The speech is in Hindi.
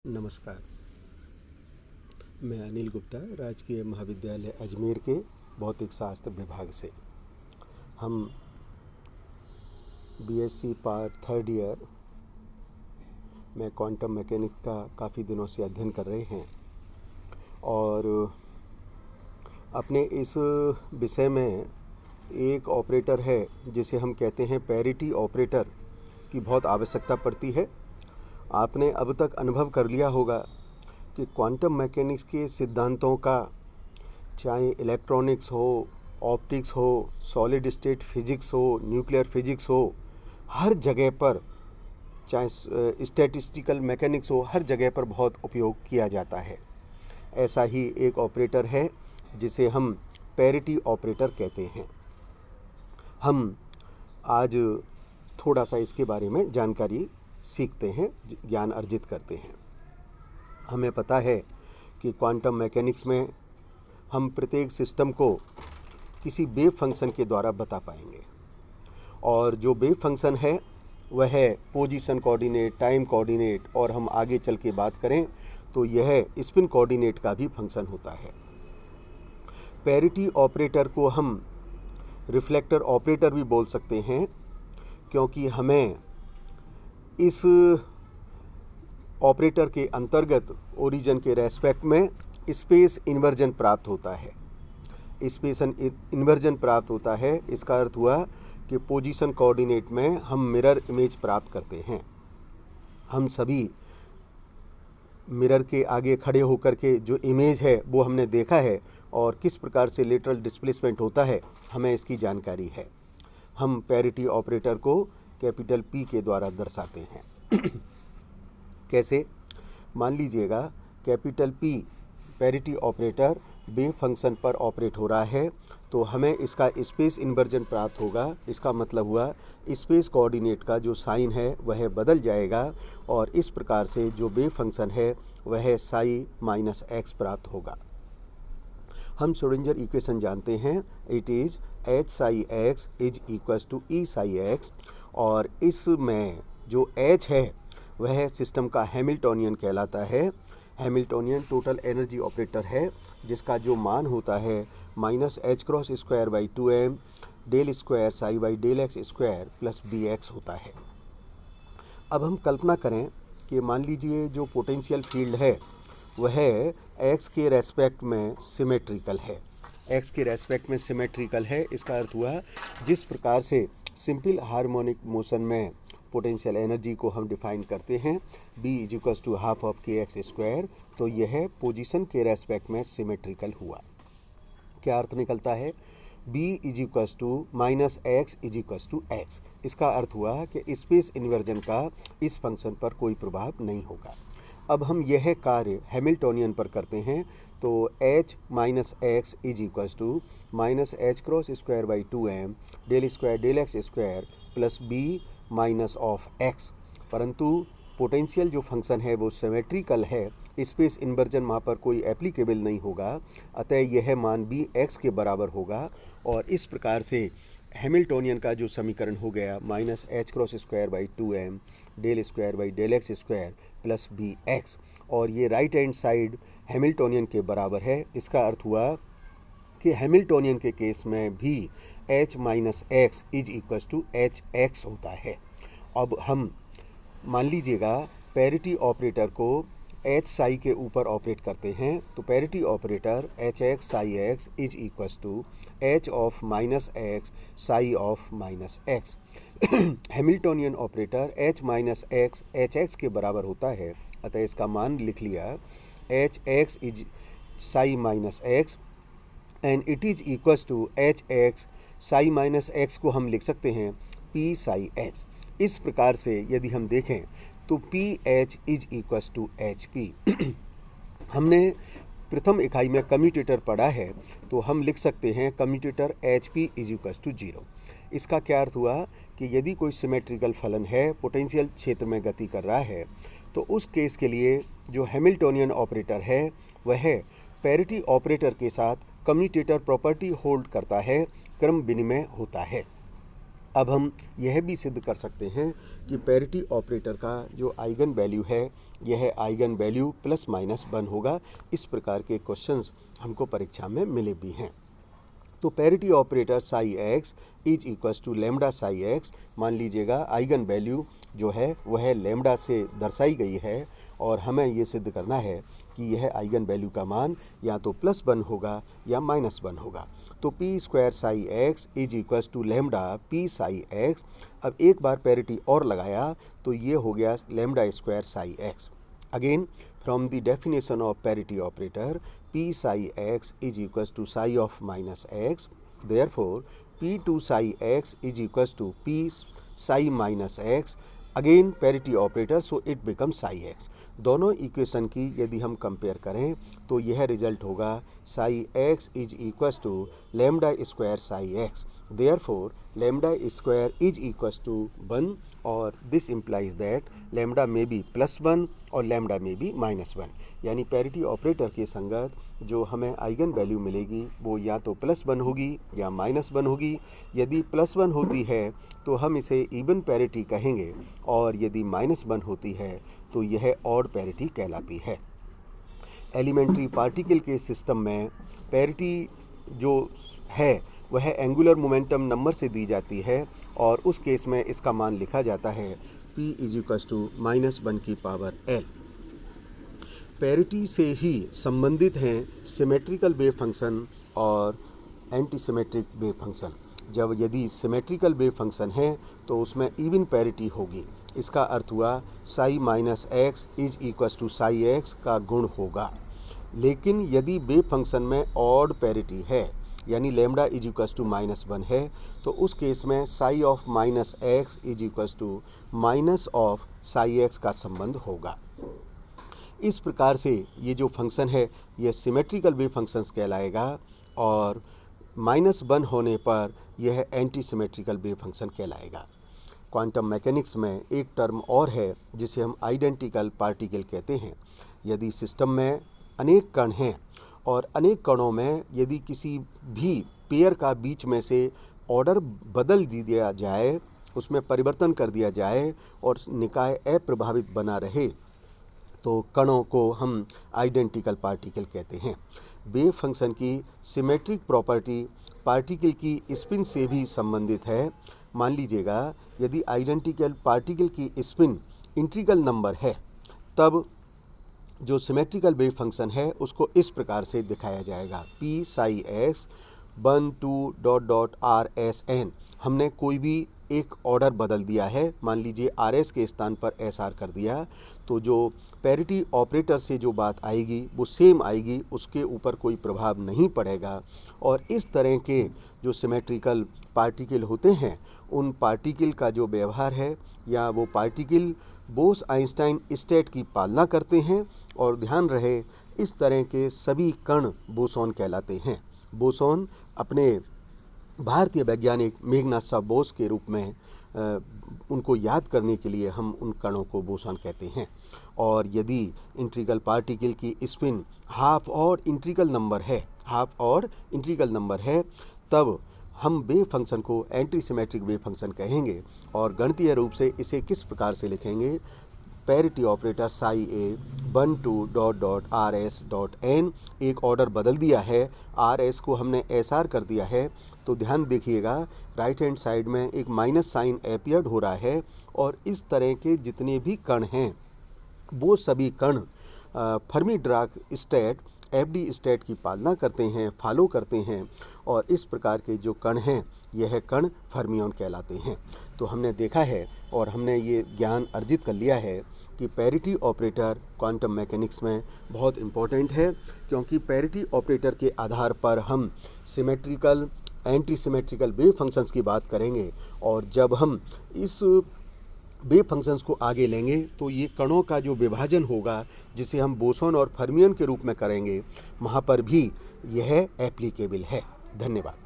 नमस्कार। मैं अनिल गुप्ता, राजकीय महाविद्यालय अजमेर के भौतिक शास्त्र विभाग से। हम बीएससी पार्ट थर्ड ईयर में क्वांटम मैकेनिक्स का काफ़ी दिनों से अध्ययन कर रहे हैं और अपने इस विषय में एक ऑपरेटर है जिसे हम कहते हैं पैरिटी ऑपरेटर की बहुत आवश्यकता पड़ती है। आपने अब तक अनुभव कर लिया होगा कि क्वांटम मैकेनिक्स के सिद्धांतों का, चाहे इलेक्ट्रॉनिक्स हो, ऑप्टिक्स हो, सॉलिड स्टेट फिजिक्स हो, न्यूक्लियर फिजिक्स हो, हर जगह पर, चाहे स्टैटिस्टिकल मैकेनिक्स हो, हर जगह पर बहुत उपयोग किया जाता है। ऐसा ही एक ऑपरेटर है जिसे हम पैरिटी ऑपरेटर कहते हैं। हम आज थोड़ा सा इसके बारे में जानकारी सीखते हैं, ज्ञान अर्जित करते हैं। हमें पता है कि क्वांटम मैकेनिक्स में हम प्रत्येक सिस्टम को किसी वेव फंक्शन के द्वारा बता पाएंगे और जो वेव फंक्शन है वह है पोजीशन कोऑर्डिनेट, टाइम कोऑर्डिनेट, और हम आगे चल के बात करें तो यह स्पिन कोऑर्डिनेट का भी फंक्शन होता है। पैरिटी ऑपरेटर को हम रिफ्लेक्टर ऑपरेटर भी बोल सकते हैं क्योंकि हमें इस ऑपरेटर के अंतर्गत ओरिजिन के रेस्पेक्ट में स्पेस इन्वर्जन प्राप्त होता है। स्पेस इन्वर्जन प्राप्त होता है, इसका अर्थ हुआ कि पोजीशन कोऑर्डिनेट में हम मिरर इमेज प्राप्त करते हैं। हम सभी मिरर के आगे खड़े होकर के जो इमेज है वो हमने देखा है और किस प्रकार से लेटरल डिस्प्लेसमेंट होता है हमें इसकी जानकारी है। हम पैरिटी ऑपरेटर को कैपिटल P के द्वारा दर्शाते हैं। कैसे? मान लीजिएगा capital P parity operator wave function पर ऑपरेट हो रहा है तो हमें इसका स्पेस इन्वर्जन प्राप्त होगा। इसका मतलब हुआ स्पेस कोऑर्डिनेट का जो साइन है वह बदल जाएगा और इस प्रकार से जो वेव फंक्शन है वह साई माइनस एक्स प्राप्त होगा। हम श्रोडिंगर इक्वेशन जानते हैं, it is h psi x is equals to E psi x, और इसमें जो h है वह सिस्टम का हैमिल्टोनियन कहलाता है। हैमिल्टोनियन टोटल एनर्जी ऑपरेटर है जिसका जो मान होता है minus h cross square by 2m del square psi by del x square plus b x होता है। अब हम कल्पना करें कि मान लीजिए जो पोटेंशियल फील्ड है वह x के रेस्पेक्ट में सिमेट्रिकल है। x के रेस्पेक्ट में सिमेट्रिकल है, इसका अर्थ हुआ जिस प्रकार से सिंपल हार्मोनिक मोशन में पोटेंशियल एनर्जी को हम डिफाइन करते हैं b is equals to half of k x square, तो यह पोजीशन के रेस्पेक्ट में सिमेट्रिकल हुआ। क्या अर्थ निकलता है? b is equals to minus x is equals to x. इसका अर्थ हुआ कि स्पेस इन्वर्जन का इस फंक्शन पर कोई प्रभाव नहीं होगा। अब हम यह कार्य हैमिल्टोनियन पर करते हैं तो h minus x is equals to minus h cross square by 2m del square del x square plus b minus of x, परंतु पोटेंशियल जो फंक्शन है वो सिमेट्रिकल है, स्पेस इन्वर्जन वहाँ पर कोई एप्लीकेबल नहीं होगा, अतः यह मान b x के बराबर होगा। और इस प्रकार से हैमिल्टोनियन का जो समीकरण हो गया minus h cross square by 2m del square by del x square plus b x, और ये राइट हैंड साइड हैमिल्टोनियन के बराबर है। इसका अर्थ हुआ कि हैमिल्टोनियन के केस में भी h minus x is equals to h x होता है। अब हम मान लीजिएगा पैरिटी ऑपरेटर को h साई के ऊपर ऑपरेट करते हैं तो parity operator h x psi x is equals to h of minus x psi of minus x. Hamiltonian operator h minus x h x के बराबर होता है, अतः इसका मान लिख लिया h x is psi minus x and it is equals to h x psi minus x को हम लिख सकते हैं पी साई एक्स। इस प्रकार से यदि हम देखें तो p h is equals to h p. हमने प्रथम इकाई में कम्यूटेटर पढ़ा है तो हम लिख सकते हैं commutator h p is equals to 0। इसका क्या अर्थ हुआ कि यदि कोई सिमेट्रिकल फलन है, पोटेंशियल क्षेत्र में गति कर रहा है, तो उस केस के लिए जो हैमिल्टोनियन ऑपरेटर है वह पैरिटी ऑपरेटर के साथ कम्यूटेटर प्रॉपर्टी होल्ड करता है, क्रम विनिमय होता है। अब हम यह भी सिद्ध कर सकते हैं कि पैरिटी ऑपरेटर का जो आइगन वैल्यू है यह आइगन वैल्यू प्लस माइनस 1 होगा। इस प्रकार के क्वेश्चंस हमको परीक्षा में मिले भी हैं। तो parity operator psi x is equals to lambda psi x, मान लीजिएगा आइगन वैल्यू जो है वह लेमडा से दर्शाई गई है और हमें ये सिद्ध करना है कि यह आइगन वैल्यू का मान या तो +1 होगा या -1 होगा। तो p square psi x is equals to lambda p psi x. अब एक बार पैरिटी और लगाया तो ये हो गया lambda square psi x. Again from the definition of parity operator p psi x is equals to psi of minus x, therefore p2 psi x is equals to p psi minus x, again parity operator so it become psi x. दोनों इक्वेशन की यदि हम कंपेयर करें तो यह रिजल्ट होगा psi x is equals to lambda square psi x, therefore lambda square is equals to 1 और this implies that lambda may be +1 और लेमडा में बी -1, यानी पैरिटी ऑपरेटर के संगत जो हमें आइगन वैल्यू मिलेगी वो या तो +1 होगी या -1 होगी। यदि +1 होती है तो हम इसे इवन पैरिटी कहेंगे और यदि -1 होती है तो यह ऑड पैरिटी कहलाती है। एलिमेंट्री पार्टिकल के सिस्टम में पैरिटी जो है वह एंगुलर मोमेंटम नंबर से दी जाती है और उस केस में इसका मान लिखा जाता है p is equals to -1/l। Parity से ही संबंधित हैं सिमेट्रिकल वेव फंक्शन और एंटी सिमेट्रिक वेव फंक्शन। जब यदि सिमेट्रिकल वेव फंक्शन है तो उसमें इवन पैरिटी होगी। इसका अर्थ हुआ psi minus x is equals to psi x का गुण होगा। लेकिन यदि वेव फंक्शन में ऑड पैरिटी है यानी लेमडा इज इक्वल्स टू -1 है तो उस केस में psi of minus x is equals to minus of psi x का संबंध होगा। इस प्रकार से ये जो फंक्शन है ये सिमेट्रिकल वेव फंक्शंस कहलाएगा और -1 होने पर यह एंटी सिमेट्रिकल वेव फंक्शन कहलाएगा। क्वांटम मैकेनिक्स में एक टर्म और है जिसे हम आइडेंटिकल पार्टिकल कहते हैं। यदि सिस्टम में अनेक कण हैं और अनेक कणों में यदि किसी भी पेयर का बीच में से ऑर्डर बदल दिया जाए, उसमें परिवर्तन कर दिया जाए और निकाय अप्रभावित बना रहे तो कणों को हम आइडेंटिकल पार्टिकल कहते हैं। वेव फंक्शन की सिमेट्रिक प्रॉपर्टी पार्टिकल की स्पिन से भी संबंधित है। मान लीजिएगा यदि आइडेंटिकल पार्टिकल की स्पिन इंटीग्रल नंबर है तब जो सिमेट्रिकल वेव फंक्शन है उसको इस प्रकार से दिखाया जाएगा p साई s 1 2 RSN। हमने कोई भी एक ऑर्डर बदल दिया है, मान लीजिए RS के स्थान पर SR कर दिया, तो जो पैरिटी ऑपरेटर से जो बात आएगी वो सेम आएगी, उसके ऊपर कोई प्रभाव नहीं पड़ेगा। और इस तरह के जो सिमेट्रिकल पार्टिकल होते हैं उन पार्टिकल का जो व्यवहार है या वो पार्टिकल बोस आइंस्टाइन स्टेट की पालना करते हैं। और ध्यान रहे इस तरह के सभी कण बोसॉन कहलाते हैं। बोसॉन अपने भारतीय वैज्ञानिक मेघनाथ साह बोस के रूप में उनको याद करने के लिए हम उन कणों को बोसॉन कहते हैं। और यदि इंटीग्रल पार्टिकल की स्पिन हाफ और इंटीग्रल नंबर है तब हम वेव फंक्शन को एंटी सिमेट्रिक वेव फंक्शन कहेंगे। और गणितीय रूप से इसे किस प्रकार से लिखेंगे, पैरिटी ऑपरेटर साई ए 1 2 RS.n, एक ऑर्डर बदल दिया है, RS को हमने SR कर दिया है, तो ध्यान देखिएगा राइट हैंड साइड में एक माइनस साइन अपीयर्ड हो रहा है। और इस तरह के जितने भी कण हैं वो सभी कण Fermi Dirac state FD state की पालना करते हैं, फॉलो करते हैं। और इस प्रकार के जो कण हैं यह कण फर्मियन कहलाते हैं। तो हमने देखा है और हमने ये ज्ञान अर्जित कर लिया है कि पैरिटी ऑपरेटर क्वांटम मैकेनिक्स में बहुत इम्पोर्टेंट है, क्योंकि पैरिटी ऑपरेटर के आधार पर हम symmetrical anti symmetrical wave functions की बात करेंगे। और जब हम इस वेव फंक्शंस को आगे लेंगे तो ये कणों का जो विभाजन होगा जिसे हम बोसॉन और फर्मियन के रूप में करेंगे, वहाँ पर भी यह एप्लीकेबल है। धन्यवाद।